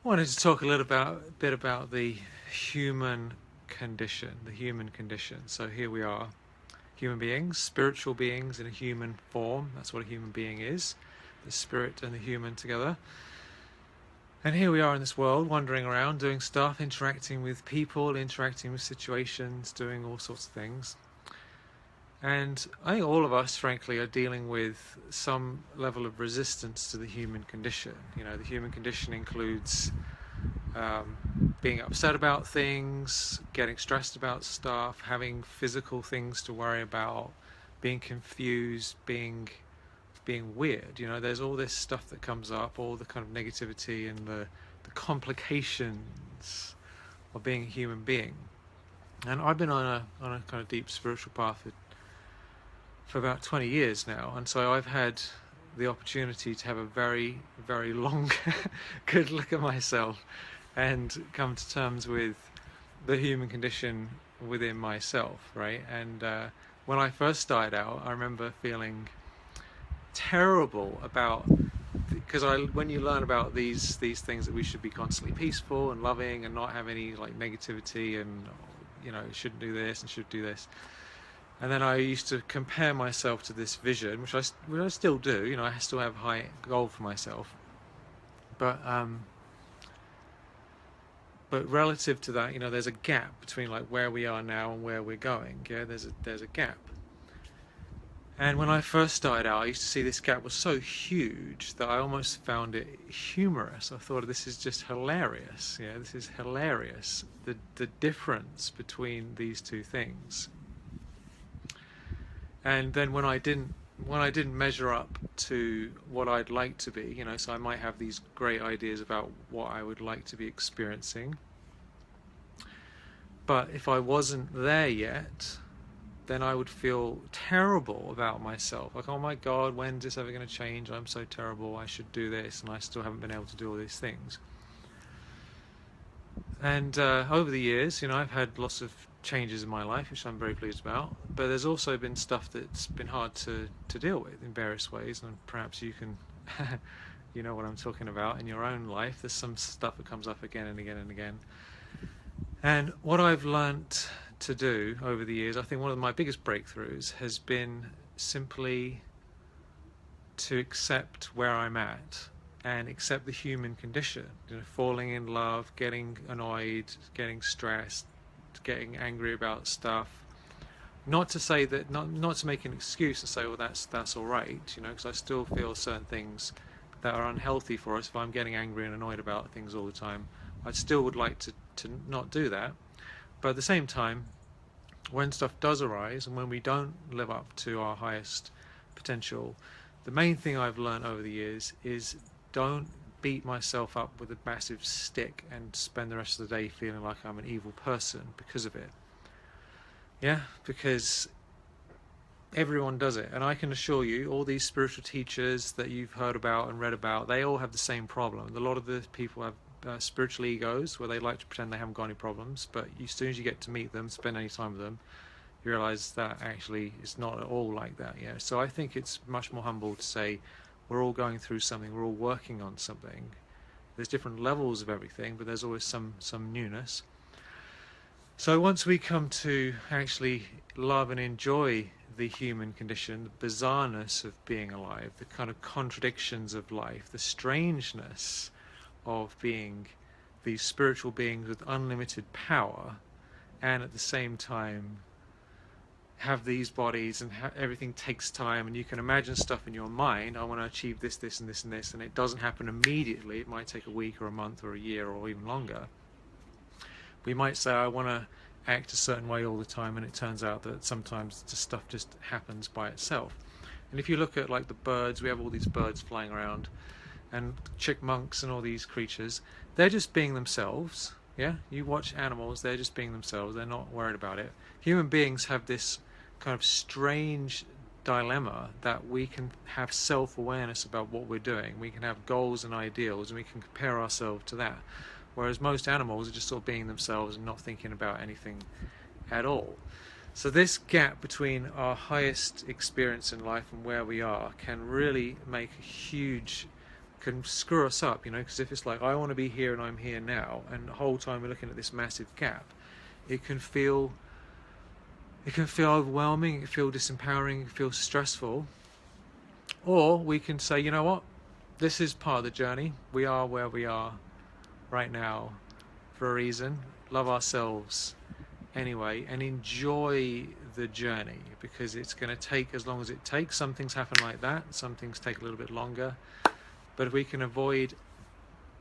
wanted to talk a little bit about the human condition, the human condition. So here we are, human beings, spiritual beings in a human form. That's what a human being is, the spirit and the human together. And here we are in this world, wandering around, doing stuff, interacting with people, interacting with situations, doing all sorts of things. And I think all of us, frankly, are dealing with some level of resistance to the human condition. You know, the human condition includes being upset about things, getting stressed about stuff, having physical things to worry about, being confused, being weird. You know, there's all this stuff that comes up, all the kind of negativity and the complications of being a human being. And I've been on a kind of deep spiritual path for about 20 years now, and so I've had the opportunity to have a very, very long, good look at myself and come to terms with the human condition within myself, right? And when I first started out, I remember feeling terrible about, because when you learn about these things that we should be constantly peaceful and loving and not have any like negativity and shouldn't do this and should do this. And then I used to compare myself to this vision, which I still do. You know, I still have a high goal for myself, but relative to that, you know, there's a gap between like where we are now and where we're going. Yeah, there's a gap. And when I first started out, I used to see this gap was so huge that I almost found it humorous. I thought, this is just hilarious. Yeah, this is hilarious. The difference between these two things. And then when I didn't measure up to what I'd like to be, you know, so I might have these great ideas about what I would like to be experiencing, but if I wasn't there yet, then I would feel terrible about myself. Like, oh my God, when's this ever going to change? I'm so terrible. I should do this, and I still haven't been able to do all these things. And over the years, you know, I've had lots of changes in my life, which I'm very pleased about. But there's also been stuff that's been hard to deal with in various ways, and perhaps you can, you know what I'm talking about in your own life. There's some stuff that comes up again and again and again. And what I've learnt to do over the years, I think one of my biggest breakthroughs has been simply to accept where I'm at and accept the human condition. You know, falling in love, getting annoyed, getting stressed, getting angry about stuff. Not to say that, not to make an excuse to say, well, that's all right, you know, because I still feel certain things that are unhealthy for us. If I'm getting angry and annoyed about things all the time, I still would like to not do that. But at the same time, when stuff does arise and when we don't live up to our highest potential, the main thing I've learned over the years is don't beat myself up with a massive stick and spend the rest of the day feeling like I'm an evil person because of it. Yeah, because everyone does it, and I can assure you, all these spiritual teachers that you've heard about and read about, they all have the same problem. A lot of the people have spiritual egos where they like to pretend they haven't got any problems, but as soon as you get to meet them, spend any time with them, you realize that actually it's not at all like that. Yeah, so I think it's much more humble to say we're all going through something, we're all working on something. There's different levels of everything, but there's always some newness. So once we come to actually love and enjoy the human condition, the bizarreness of being alive, the kind of contradictions of life, the strangeness of being these spiritual beings with unlimited power, and at the same time have these bodies, and everything takes time, and you can imagine stuff in your mind. I want to achieve this, this, and this, and this, and it doesn't happen immediately. It might take a week or a month or a year or even longer. We might say, I want to act a certain way all the time, and it turns out that sometimes the stuff just happens by itself. And if you look at like the birds, we have all these birds flying around, and chipmunks and all these creatures, they're just being themselves. Yeah, you watch animals, they're just being themselves, they're not worried about it. Human beings have this kind of strange dilemma that we can have self-awareness about what we're doing. We can have goals and ideals, and we can compare ourselves to that. Whereas most animals are just sort of being themselves and not thinking about anything at all. So this gap between our highest experience in life and where we are can really make a huge can screw us up, because if it's like, I want to be here and I'm here now, and the whole time we're looking at this massive gap, it can feel overwhelming, it can feel disempowering, it can feel stressful. Or we can say, you know what, this is part of the journey. We are where we are right now for a reason. Love ourselves anyway, and enjoy the journey, because it's going to take as long as it takes. Some things happen like that, some things take a little bit longer. But if we can avoid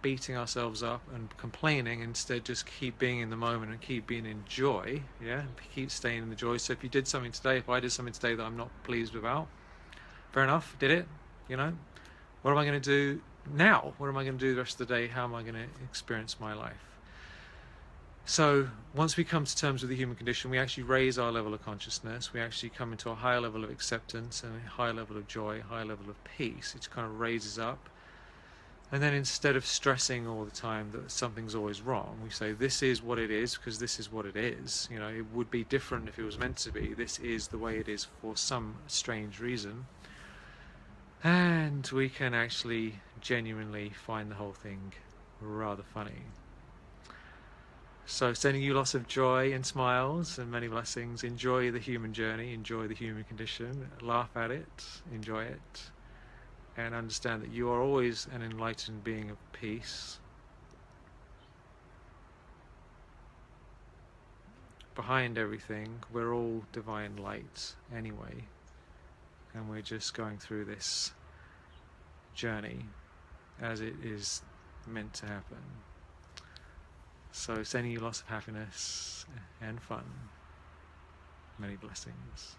beating ourselves up and complaining, instead just keep being in the moment and keep being in joy, keep staying in the joy. So if you did something today, if I did something today that I'm not pleased about, fair enough, did it, what am I going to do now? What am I going to do the rest of the day? How am I going to experience my life? So once we come to terms with the human condition, we actually raise our level of consciousness. We actually come into a higher level of acceptance and a higher level of joy, a higher level of peace. It kind of raises up. And then instead of stressing all the time that something's always wrong, we say, this is what it is, because this is what it is. It would be different if it was meant to be. This is the way it is for some strange reason. And we can actually genuinely find the whole thing rather funny. So sending you lots of joy and smiles and many blessings. Enjoy the human journey, enjoy the human condition, laugh at it, enjoy it, and understand that you are always an enlightened being of peace. Behind everything, we're all divine light anyway, and we're just going through this journey as it is meant to happen. So sending you lots of happiness and fun. Many blessings.